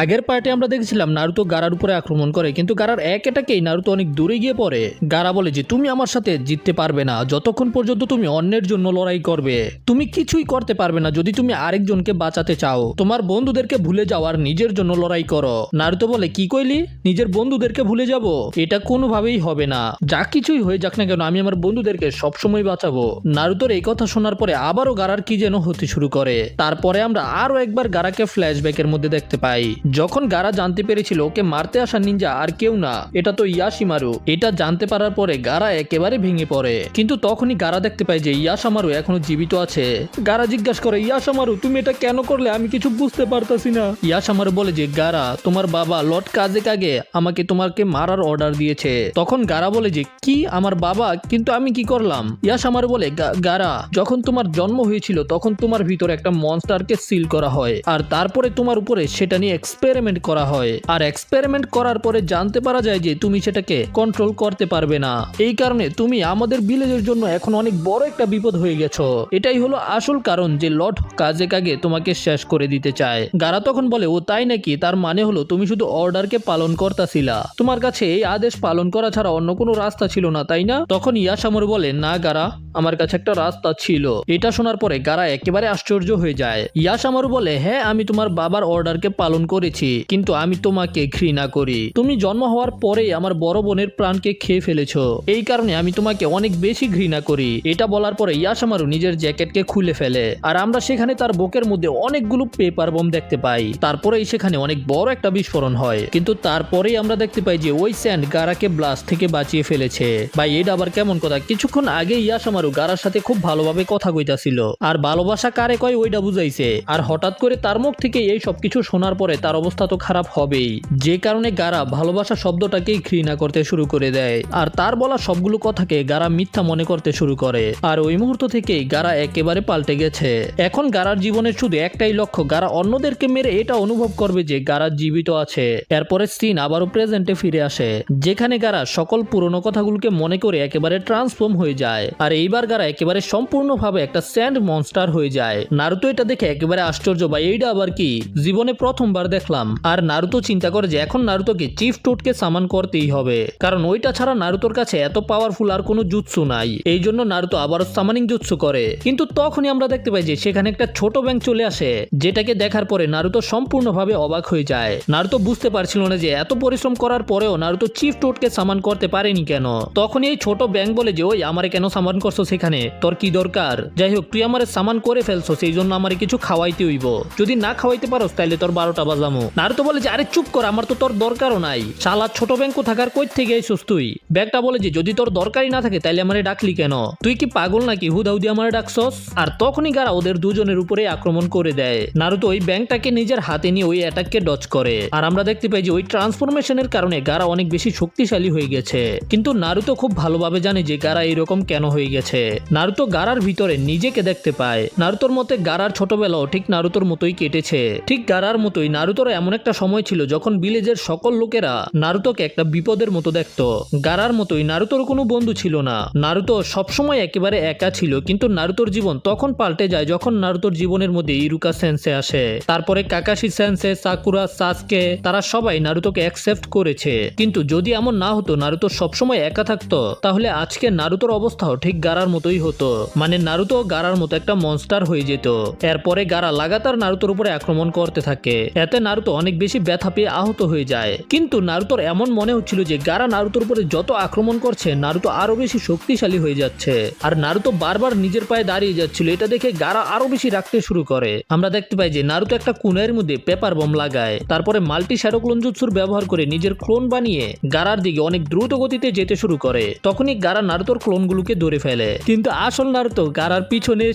আগের পার্টে আমরা দেখেছিলাম নারুতো গারার উপরে আক্রমণ করে, কিন্তু গারার এক এটাকেই নারুতো অনেক দূরে গিয়ে পড়ে। গারা বলে যে তুমি আমার সাথে জিততে পারবে না যতক্ষণ পর্যন্ত তুমি অন্যের জন্য লড়াই করবে। তুমি কিছুই করতে পারবে না যদি তুমি আরেকজনকে বাঁচাতে চাও। তোমার বন্ধুদেরকে ভুলে যাও আর নিজের জন্য লড়াই করো। নারুতো বলে কি কইলি? নিজের বন্ধুদেরকে ভুলে যাব? এটা কোনোভাবেই হবে না। যা কিছুই হয়ে যাক না কেন আমি আমার বন্ধুদেরকে সবসময় বাঁচাবো। নারুতোর এই কথা শোনার পরে আবারও গারার কি যেন হতে শুরু করে। তারপরে আমরা আরো একবার গারাকে ফ্ল্যাশব্যাকের মধ্যে দেখতে পাই। যখন গারা জানতে পেরেছিল ওকে মারতে আসা নিনজা আর কেউ না, এটা তো ইয়াশিমারু। এটা জানতে পারার পরে গারা একেবারে ভেঙে পড়ে। কিন্তু তখনই গারা দেখতে পায় যে ইয়াশামারু এখনো জীবিত আছে। গারা জিজ্ঞাসা করে, ইয়াশামারু তুমি এটা কেন করলে? আমি কিছু বুঝতে পারতাছি না। ইয়াশামারু বলে যে গারা, তোমার বাবা লর্ড কাজেকাগে আমাকে তোমাকে মারার অর্ডার দিয়েছে। তখন গারা বলে যে কি, আমার বাবা? কিন্তু আমি কি করলাম? ইয়াশামারু বলে গারা, যখন তোমার জন্ম হয়েছিল তখন তোমার ভিতরে একটা মনস্টারকে সিল করা হয় আর তারপরে তোমার উপরে সেটা নিয়ে এক্সপেরিমেন্ট করা হয়। আর এক্সপেরিমেন্ট করার পরে জানতে পারা যায় যে তুমি সেটাকে কন্ট্রোল করতে পারবে না। এই কারণে তুমি আমাদের ভিলেজের জন্য এখন অনেক বড় একটা বিপদ হয়ে গেছো। এটাই হলো আসল কারণ যে লর্ড কাজেকাগে তোমাকে শেষ করে দিতে চায়। গারা তখন বলে, ও তাই নাকি? তার মানে হলো তুমি শুধু অর্ডারকে পালন করতাছিলা, তোমার কাছে এই আদেশ পালন করা ছাড়া অন্য কোনো রাস্তা ছিল না, তাই না? তখন ইয়াশামারু বলে, না গারা, আমার কাছে একটা রাস্তা ছিল। এটা শোনার পরে গারা একেবারে আশ্চর্য হয়ে যায়। ইয়াশামারু বলে, হ্যাঁ আমি তোমার বাবার অর্ডারকে পালন করেছি, কিন্তু আমি তোমাকে ঘৃণা করি। তুমি জন্ম হওয়ার পরেই আমার বড় বোনের প্রাণকে খেয়ে ফেলেছো, এই কারণে আমি তোমাকে অনেক বেশি ঘৃণা করি। এটা বলার পরে ইয়াশামারু নিজের জ্যাকেটকে খুলে ফেলে আর আমরা সেখানে তার বুকের মধ্যে অনেকগুলো পেপার বোম দেখতে পাই। তারপরেই সেখানে অনেক বড় একটা বিস্ফোরণ হয়, কিন্তু তারপরেই আমরা দেখতে পাই যে ওই স্যান্ড গারাকে ব্লাস্ট থেকে বাঁচিয়ে ফেলেছে। ভাই এটা আবার কেমন কথা? কিছুক্ষণ আগে ইয়াশামারু গারার সাথে খুব ভালোভাবে কথা কইতাছিল আর ভালোবাসা কারে কয় ওইটা বুঝাইছে, আর হঠাৎ করে তার মুখ থেকে এই সবকিছু শোনার পরে তার অবস্থা তো খারাপ হবেই। যে কারণে গারা ভালোবাসা শব্দটাকেই ঘৃণা করতে শুরু করে দেয় আর তার বলা সবগুলো কথাকে গারা মিথ্যা মনে করতে শুরু করে। আর ওই মুহূর্ত থেকেই গারা একেবারে পাল্টে গেছে। এখন গারার জীবনের শুধু একটাই লক্ষ্য, গারা অন্যদেরকে মেরে এটা অনুভব করবে যে গারা জীবিত আছে। এরপরে সিন আবারও প্রেজেন্টে ফিরে আসে, যেখানে গারা সকল পুরনো কথাগুলোকে মনে করে একেবারে ট্রান্সফর্ম হয়ে যায়। আর এইবার গারা একেবারে সম্পূর্ণভাবে একটা স্যান্ড মনস্টার হয়ে যায়। নারুতো এটা দেখে একেবারে আশ্চর্য, ভাই এইটা আবার কি? জীবনে প্রথমবার দেখলাম। আর নারুতো চিন্তা করে যে এখন নারুতোকে চিফ টোডকে সামান করতেই হবে, কারণ ওইটা ছাড়া নারুতোর কাছে এত পাওয়ারফুল আর কোনো জুৎসু নাই। এই জন্য নারুতো আবারও সামানিং জুৎসু করে। কিন্তু তখনই আমরা দেখতে পাই যে সেখানে একটা ছোট ব্যাঙ চলে আসে, যেটাকে দেখার পরে নারুতো সম্পূর্ণভাবে অবাক হয়ে যায়। নারুতো বুঝতে পারছিল না যে এত পরিশ্রম করার পরেও নারুতো চিফ টোডকে সামান করতে পারেনি কেন। তখনই এই ছোট ব্যাঙ বলে যে ওই আমারে কেন সামান করছো? সেখানে তোর কি দরকার? যাই হোক, তুই আমারে সামান করে ফেলছো, সেই জন্য আমারে কিছু খাওয়াইতে হইব। যদি না খাওয়াইতে পারোস তাইলে তোর 12টা বাজামো। নারুতো বলে যে আরে চুপ কর, আমার তো তোর দরকারও নাই। শালা ছোট ব্যাঙ কোথাকার, কই থেকে আইছস তুই? ব্যাগটা বলে যে যদি তোর দরকারই না থাকে তাইলে আমারে ডাকলি কেন? তুই কি পাগল নাকি হুদাহুদি আমারে ডাকছস? আর তখনই গারা ওদের দুজনের উপরে আক্রমণ করে দেয়। নারুতো ওই ব্যাংকটাকে নিজের হাতে নিয়ে ওই অ্যাটাককে ডজ করে আর আমরা দেখতে পাই যে ওই ট্রান্সফরমেশনের কারণে গারা অনেক বেশি শক্তিশালী হয়ে গেছে। কিন্তু নারুতো খুব ভালোভাবে জানে যে গারা এরকম কেন হয়ে গেছে। নারুতো গারার ভিতরে নিজেকে দেখতে পায়। নারুতোর মতে গারার ছোটবেলাও ঠিক নারুতোর মতোই কেটেছে। ঠিক গারার মতোই নারুতোর এমন একটা সময় ছিল যখন ভিলেজের সকল লোকেরা নারুতোকে একটা বিপদের মতো দেখত। গারার মতোই নারুতোর কোনো বন্ধু ছিল না। নারুতো সবসময় একেবারে একা ছিল। কিন্তু নারুতোর জীবন তখন পাল্টে যায় যখন নারুতোর জীবনের মধ্যে ইরুকা সেন্সে আসে। তারপরে কাকাশি সেন্সে, সাকুরা, সাসকে, তারা সবাই নারুতোকে অ্যাকসেপ্ট করেছে। কিন্তু যদি এমন না হতো, নারুতো সবসময় একা থাকতো, তাহলে আজকে নারুতোর অবস্থাও ঠিক গারার মতোই হতো। মানে নারুতো গারার মতো একটা মনস্টার হয়ে যেত। এরপরে গারা লাগাতার নারুতোর উপরে আক্রমণ করতে থাকে। এতে নারুতো অনেক বেশি ব্যথা পেয়ে আহত হয়ে যায়। কিন্তু নারুতোর এমন মনে হচ্ছিল যে গারা নারুতোর উপরে যত আক্রমণ করছে নারুতো আরো বেশি শক্তিশালী হয়ে যাচ্ছে। আর নারুতো বারবার নিজের পায়ে দাঁড়িয়ে যাচ্ছিল। এটা দেখে গারা আরো বেশি রাখতে শুরু করে। আমরা দেখতে পাই যে নারুতো একটা কুনের মধ্যে পেপার বম লাগায়, তারপরে মাল্টি শ্যাডো ক্লোন জুৎসুর ব্যবহার করে নিজের ক্লোন বানিয়ে গারার দিকে অনেক দ্রুত গতিতে যেতে শুরু করে। তখনই গারা নারুতোর ক্লোনগুলোকে ধরে ফেলে। কিন্তু আসল নারুতো গারার পিছনে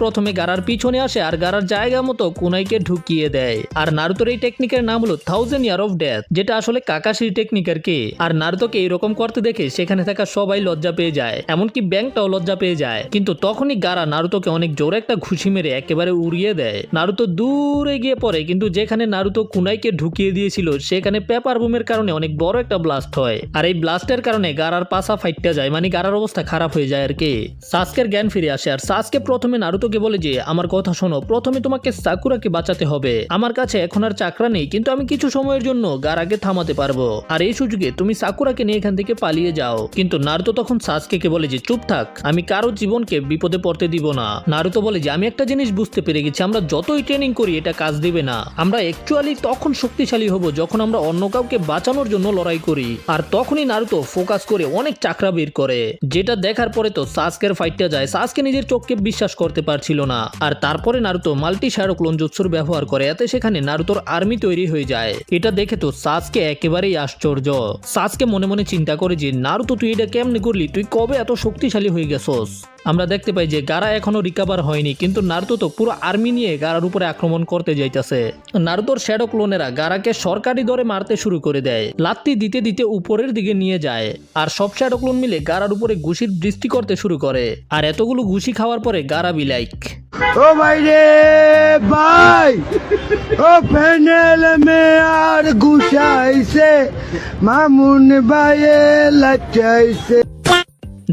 প্রথমে গারার পিছনে আসে আর গারার জায়গা মতো কুনাইকে ঢুকিয়ে দেয়। আর নারুতোর এই টেকনিকের নাম হলো 1000 ইয়ার অফ ডেথ, যেটা আসলে কাকাশির টেকনিক আর কি। আর নারুতোকে এইরকম করতে দেখে সেখানে থাকা সবাই লজ্জা পেয়ে যায়, এমনকি ব্যাংকটাও লজ্জা পেয়ে যায়। কিন্তু তখনই গারা নারুতোকে অনেক জোরে একটা ঘুষি মেরে একেবারে উড়িয়ে দেয়। নারুতো দূরে গিয়ে পড়ে, কিন্তু যেখানে নারুতো কুনাইকে ঢুকিয়ে দিয়েছিল সেখানে পেপার বুমের কারণে অনেক বড় একটা ব্লাস্ট হয়। আর এই ব্লাস্টের কারণে গারার পাছা ফাইটটা যায়, মানে গারার অবস্থা খারাপ হয়ে যায় আর কি। সাসকের জ্ঞান ফিরে আসে আর সাসকে প্রথমে নারুতোকে বলে যে আমার কথা শোনো, প্রথমে তোমাকে সাকুরাকে বাঁচাতে হবে আমার কাছে এখন আর চাকরা নেই, কিন্তু আমি কিছু সময়ের জন্য গারাকে থামাতে পারবো, আর এই সুযোগে তুমি সাকুরাকে নিয়ে এখান থেকে পালিয়ে যাও। কিন্তু নারুতো তখন সাসকেকে বলে যে চুপ থাক, আমি কারো জীবনকে বিপদে পড়তে দিব না। নারুতো বলে যে আমি একটা জিনিস বুঝতে পেরে গেছি, আমরা যতই ট্রেনিং করি এটা কাজ দিবে না। আমরা অ্যাকচুয়ালি তখন শক্তিশালী হব যখন আমরা অন্য কাউকে বাঁচানোর জন্য লড়াই করি। আর তখনই নারুতো ফোকাস করে অনেক চাকরা বের করে, যেটা দেখার পরে তো সাসকের ফাইটটা যায়। সাসকে নিজের চোখকে বিশ্বাস করতে পারছিল না। আর তারপরে নারুতো মাল্টি শ্যাডো ক্লোন জুৎসুর ব্যবহার করে, এতে সেখানে নারুতোর আর্মি তৈরি হয়ে যায়। এটা দেখে তো সাসকে একেবারেই আশ্চর্য। সাসকে মনে মনে চিন্তা করে যে নারুতো তুই এটা কেমনে করলি, তুই কবে এত শক্তিশালী হয়ে গেছস। আমরা দেখতে পাই যে গারা এখনো রিকভার হয়নি, কিন্তু নারুতো তো পুরো আর্মি নিয়ে গারার উপরে আক্রমণ করতে যাইতেছে। নারুতোর শ্যাডো ক্লোনেরা গারাকে সরকারি দরে মারতে শুরু করে দেয়, লাত্তি দিতে দিতে উপরের দিকে নিয়ে যায়। আর সব শ্যাডো ক্লোন মিলে গারার উপরে ঘুষির বৃষ্টি করতে শুরু করে। আর এতগুলো ঘুষি খাওয়ার পরে গারা বিলাইক ও ভাই রে ভাই, ও প্যানেল মে আর ঘুষাইছে, মামুন ভাইয়ে লাচাইছে।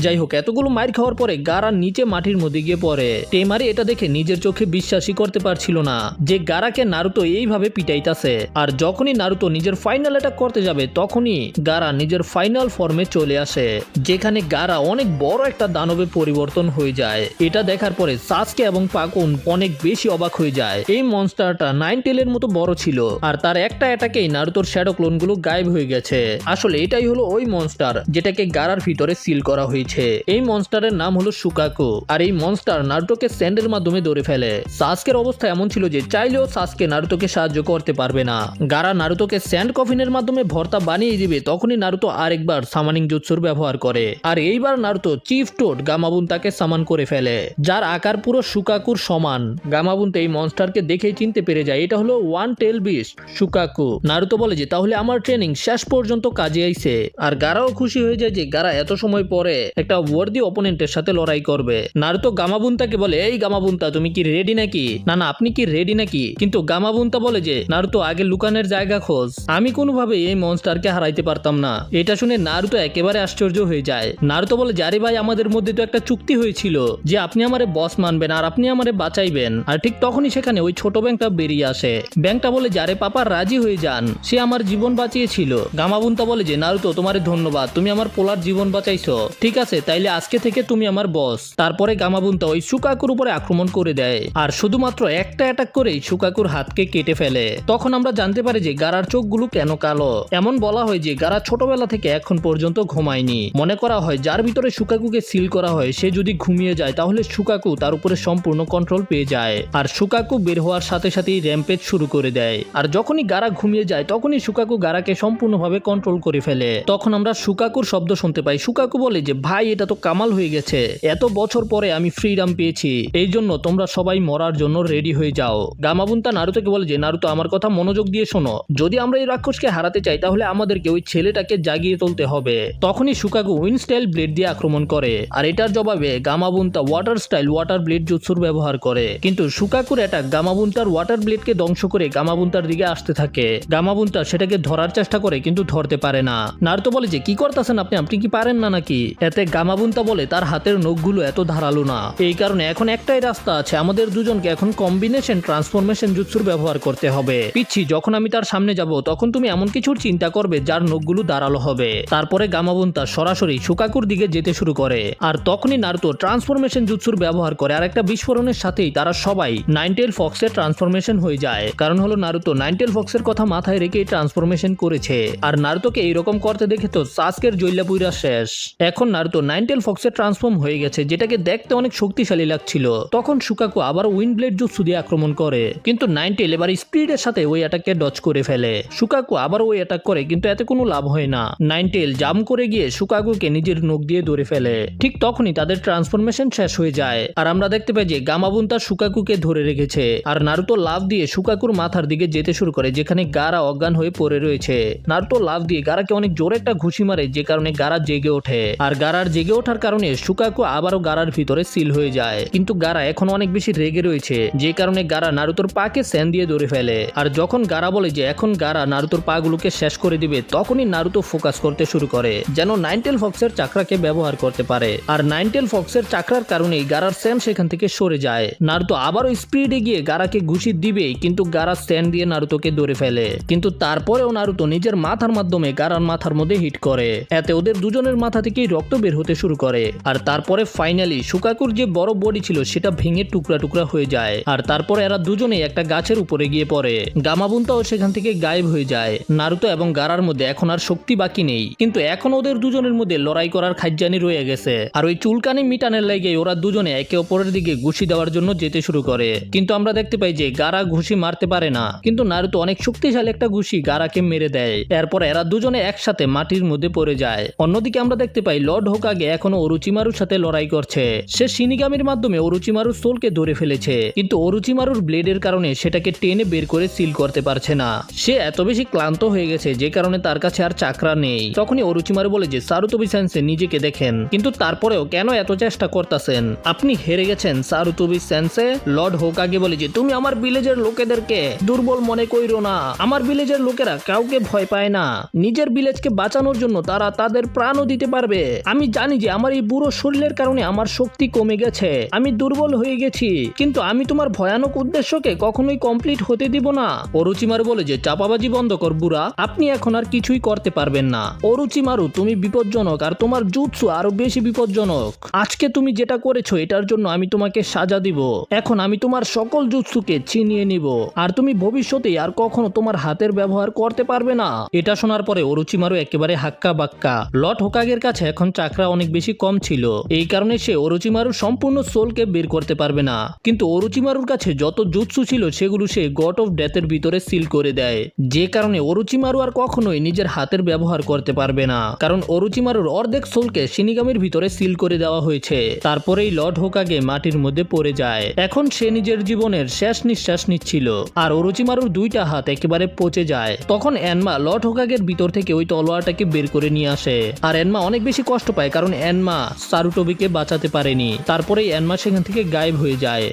যাই হোক, এতগুলো মাইর খাওয়ার পরে গারা নিচে মাটির মধ্যে গিয়ে পড়ে। টেমারি এটা দেখে নিজের চোখে বিশ্বাসই করতে পারছিল না যে গারাকে নারুতো এইভাবে পিটাইতাছে। আর যখনই নারুতো নিজের ফাইনাল অ্যাটাক করতে যাবে তখনই গারা নিজের ফাইনাল ফর্মে চলে আসে, যেখানে গারা অনেক বড় একটা দানবে পরিবর্তন হয়ে যায়। এটা দেখার পরে সাসকে এবং পাকুন অনেক বেশি অবাক হয়ে যায়। এই মনস্টারটা 9 টেলের মতো বড় ছিল, আর তার একটা অ্যাটাকেই নারুতোর শ্যাডো ক্লোনগুলো গায়েব হয়ে গেছে। আসলে এটাই হলো ওই মনস্টার যেটাকে গারার ভিতরে সিল করা হয়েছে। এই মনস্টারের নাম হলো শুকাকু। আর এই মনস্টার নারুতোকে স্যান্ডের মাধ্যমে ধরে ফেলে। সাসকের অবস্থা এমন ছিল যে চাইলেও সাসকে নারুতোকে সাহায্য করতে পারবে না। গারা নারুতোকে স্যান্ড কফিনের মাধ্যমে ভর্তা বানিয়ে দিবে, তখনই নারুতো আরেকবার সামানিং জুৎসুর ব্যবহার করে। আর এইবার নারুতো চিফ টোড গামাবুন্তাকে সামান করে ফেলে, যার আকার পুরো শুকাকুর সমান। গামাবুন্তা এই মনস্টারকে দেখেই চিনতে পেরে যায় এটা হলো ওয়ান টেল বিস্ট শুকাকু। নারুতো বলে যে তাহলে আমার ট্রেনিং শেষ পর্যন্ত কাজে আইছে। আর গারাও খুশি হয়ে যায় যে গারা এত সময় পরে একটা ওয়ার্দি অপোনেন্টের সাথে লড়াই করবে। নারুতো গামাবুন্তাকে বলে এই গামাবুন্তা তুমি কি রেডি নাকি? না না, আপনি কি রেডি নাকি? কিন্তু গামাবুন্তা বলে যে নারুতো আগে লুকানের জায়গা খোঁজ, আমি কোনোভাবে এই মনস্টারকে হারাইতে পারতাম না। এটা শুনে নারুতো একেবারে আশ্চর্য হয়ে যায়। নারুতো বলে যে আরে ভাই, আমাদের মধ্যে তো একটা চুক্তি হয়েছিল যে আপনি আমারে বস মানবেন আর আপনি আমারে বাঁচাইবেন। আর ঠিক তখনই সেখানে ওই ছোট ব্যাংকটা বেরিয়ে আসে। ব্যাংকটা বলে যে আরে পাপা রাজি হয়ে যান, সে আমার জীবন বাঁচিয়েছিল। গামাবুন্তা বলে যে নারুতো তোমারে ধন্যবাদ, তুমি আমার পোলার জীবন বাঁচাইছো। ঠিক আছে, তাইলে আজকে থেকে তুমি আমার বস। তারপরে গামাবুন্তা ওই শুকাকুর উপরে আক্রমণ করে দেয়, আর শুধুমাত্র একটা অ্যাটাক করেই শুকাকুর হাতকে কেটে ফেলে। তখন আমরা জানতে পারি যে গারার চোখগুলো কেন কালো। এমন বলা হয় যে গারা ছোটবেলা থেকে এখন পর্যন্ত ঘুমায়নি। মনে করা হয় যার ভিতরে শুকাকুকে সিল করা হয় সে যদি ঘুমিয়ে যায় তাহলে শুকাকু তার উপরে সম্পূর্ণ কন্ট্রোল পেয়ে যায়। আর শুকাকু বের হওয়ার সাথে সাথেই র্যাম্পেজ শুরু করে দেয়। আর যখনই গারা ঘুমিয়ে যায় তখনই শুকাকু গারাকে সম্পূর্ণভাবে কন্ট্রোল করে ফেলে। তখন আমরা শুকাকুর শব্দ শুনতে পাই। শুকাকু বলে যে ভাই, এটা তো কামাল হয়ে গেছে, এত বছর পরে আমি ফ্রিডম পেয়েছি, এই জন্য তোমরা সবাই মরার জন্য রেডি হয়ে যাও। গামাবুন্তা নারুতোকে বলে যে নারুতো আমার কথা মনোযোগ দিয়ে শোনো, যদি আমরা এই রাক্ষসকে হারাতে চাই তাহলে আমাদেরকে ওই ছেলেটাকে জাগিয়ে তুলতে হবে। তখনই শুকাকু উইন্ড স্টাইল ব্লেড দিয়ে আক্রমণ করে, আর এটার জবাবে গামাবুন্তা ওয়াটার স্টাইল ওয়াটার ব্লেড জুৎসুর ব্যবহার করে। কিন্তু শুকাকুর অ্যাটাক গামাবুন্তার ওয়াটার ব্লেডকে ধ্বংস করে গামাবুন্তার দিকে আসতে থাকে। গামাবুন্তা সেটাকে ধরার চেষ্টা করে কিন্তু ধরতে পারে না। নারুতো বলে যে কি করতেছেন আপনি, আপনি কি পারেন না নাকি? এতে গামাবুন্তা বলে তার হাতের নখগুলো এত ধারালো না, এই কারণে এখন একটাই রাস্তা আছে, আমাদের দুজনকে এখন কম্বিনেশন ট্রান্সফরমেশন জুৎসুর ব্যবহার করতে হবে। পিচ্ছি, যখন আমি তার সামনে যাব তখন তুমি এমন কিছুর চিন্তা করবে যার নখগুলো ধারালো হবে। তারপরে গামাবুন্তা সরাসরি শুকাকুর দিকে যেতে শুরু করে। আর তখনই নারুতো ট্রান্সফরমেশন জুৎসুর ব্যবহার করে, আর একটা বিস্ফোরণের সাথেই তারা সবাই নাইন টেল ফক্সের ট্রান্সফরমেশন হয়ে যায়। কারণ হলো নারুতো নাইন টেল ফক্সের কথা মাথায় রেখে ট্রান্সফরমেশন করেছে। আর নারুতোকে এইরকম করতে দেখে তো সাসকের জৈলাপুইরা শেষ। এখন নারুতো নাইন টেল ফক্সের ট্রান্সফর্ম হয়ে গেছে, যেটাকে দেখতে অনেক শক্তিশালী লাগছিল। তখন শুকাকু আবার উইন্ড ব্লেড জুৎসু দিয়ে আক্রমণ করে, কিন্তু নাইন টেল এবার স্পিডের সাথে ওই অ্যাটাককে ডজ করে ফেলে। শুকাকু আবার ওই অ্যাটাক করে, কিন্তু এতে কোনো লাভ হয় না। নাইন টেল জাম করে গিয়ে শুকাকুকে নিজের নখ দিয়ে ধরে ফেলে। ঠিক তখনই তাদের ট্রান্সফরমেশন শেষ হয়ে যায়। আর আমরা দেখতে পাই যে গামাবুন্তা শুকাকুকে ধরে রেখেছে। আর নারুতো লাভ দিয়ে শুকাকুর মাথার দিকে যেতে শুরু করে, যেখানে গারা অজ্ঞান হয়ে পড়ে রয়েছে। নারুতো লাভ দিয়ে গারাকে অনেক জোরে একটা ঘুষি মারে, যে কারণে গারা জেগে ওঠে। আর গারা গারার জেগে ওঠার কারণে শুকাকু আবারও গারার ভিতরে সিল হয়ে যায়, কিন্তু গারা এখন অনেক বেশি রেগে রয়েছে, যে কারণে গারা নারুতোর পাকে স্যান দিয়ে ধরে ফেলে। আর যখন গারা বলে যে এখন গারা নারুতোর পাগুলোকে শেষ করে দিবে, তখনই নারুতো ফোকাস করতে শুরু করে যেন নাইনটেল ফক্সের চাকরাকে ব্যবহার করতে পারে। আর নাইনটেল ফক্সের চাকরার কারণেই গারার স্যান সেখান থেকে সরে যায়। নারুতো আবারও স্পিডে গিয়ে গারাকে ঘুষি দিবে, কিন্তু গারা স্যান দিয়ে নারুতোকে ধরে ফেলে, কিন্তু তারপরেও নারুতো নিজের মাথার মাধ্যমে গারার মাথার মধ্যে হিট করে, এতে ওদের দুজনের মাথা থেকেই রক্ত বের হতে শুরু করে। আর তারপরে ফাইনালি শুকাকুর যে বড় বডি ছিল সেটা ভেঙে টুকরা টুকরা হয়ে যায়। আর তারপরে এরা দুজনে একটা গাছের উপরে গিয়ে পড়ে। গামাবুন্তাও সেখান থেকে গায়েব হয়ে যায়। নারুতো এবং গারার মধ্যে এখন আর শক্তি বাকি নেই, কিন্তু এখন ওদের দুজনের মধ্যে লড়াই করার খাজ্জানি রয়ে গেছে। আর ওই চুলকানি মিটানের লেগে ওরা দুজনে একে অপরের দিকে ঘুষি দেওয়ার জন্য যেতে শুরু করে, কিন্তু আমরা দেখতে পাই যে গারা ঘুষি মারতে পারে না, কিন্তু নারুতো অনেক শক্তিশালী একটা ঘুষি গারাকে মেরে দেয়। এরপর এরা দুজনে একসাথে মাটির মধ্যে পড়ে যায়। অন্যদিকে আমরা দেখতে পাই লর্ড হোকাগে এখনো ওরোচিমারুর সাথে লড়াই করছে। সে শিনিগামির মাধ্যমে ওরোচিমারুর সোলকে ধরে ফেলেছে, কিন্তু ওরোচিমারুর ব্লেডের কারণে সেটাকে টেনে বের করে সিল করতে পারছে না। সে এত বেশি ক্লান্ত হয়ে গেছে যে কারণে তার কাছে আর চাকরা নেই। তখনই ওরোচিমারু বলে যে সারুতোবি সেন্সে নিজেকে দেখেন, কিন্তু তারপরেও কেন এত চেষ্টা করতেছেন? আপনি হেরে গেছেন সারুতোবি সেন্সে। লর্ড হোকাগে বলে যে তুমি আমার ভিলেজের লোকেদেরকে দুর্বল মনে কইরো না। আমার ভিলেজের লোকেরা কাউকে ভয় পায় না। নিজের ভিলেজকে বাঁচানোর জন্য তারা তাদের প্রাণও দিতে পারবে। আমি জানি যে আমার এই বুড়ো শরীরের কারণে আমার শক্তি কমে গেছে, আমি দুর্বল হয়ে গেছি, কিন্তু আমি তোমার ভয়ানক উদ্দেশ্যকে কখনোই কমপ্লিট হতে দিব না। ওরোচিমারু বলে যে চাপাবাজি বন্ধ কর বুড়া, আপনি এখন আর কিছুই করতে পারবেন না। ওরোচিমারু তুমি বিপজ্জনক, আর তোমার জুৎসু আরো বেশি বিপজ্জনক। আজকে তুমি যেটা করেছো এটার জন্য আমি তোমাকে সাজা দিব। এখন আমি তোমার সকল জুৎসুকে ছিনিয়ে নিব, আর তুমি ভবিষ্যতে আর কখনো তোমার হাতের ব্যবহার করতে পারবে না। এটা শোনার পরে ওরোচিমারু একেবারে হাক্কা বাক্কা। লর্ড হোকাগের কাছে এখন চাকরা অনেক বেশি কম ছিল, এই কারণে সে ওরোচিমারুর সম্পূর্ণ সোলকে বের করতে পারবে না। কিন্তু ওরোচিমারুর কাছে যত জুৎসু ছিল সেগুলো সে গড অফ ডেথের ভিতরে সিল করে দেয়, যে কারণে ওরোচিমারু আর কখনোই নিজের হাতের ব্যবহার করতে পারবে না, কারণ ওরোচিমারুর অর্ধেক সোলকে শিনিগামির ভিতরে সিল করে দেওয়া হয়েছে। তারপরেই লর্ড হোকাগে মাটির মধ্যে পড়ে যায়। এখন সে নিজের জীবনের শেষ নিঃশ্বাস নিচ্ছিল, আর ওরোচিমারুর দুইটা হাত একেবারে পচে যায়। তখন এনমা লর্ড হোকাগের ভিতর থেকে ওই তলোয়ারটাকে বের করে নিয়ে আসে, আর এনমা অনেক বেশি কষ্ট পায় কারণ এনমা সারুটোবিকে বাঁচাতে পারেনি। তারপরেই এনমা সেখান থেকে গায়েব হয়ে যায়।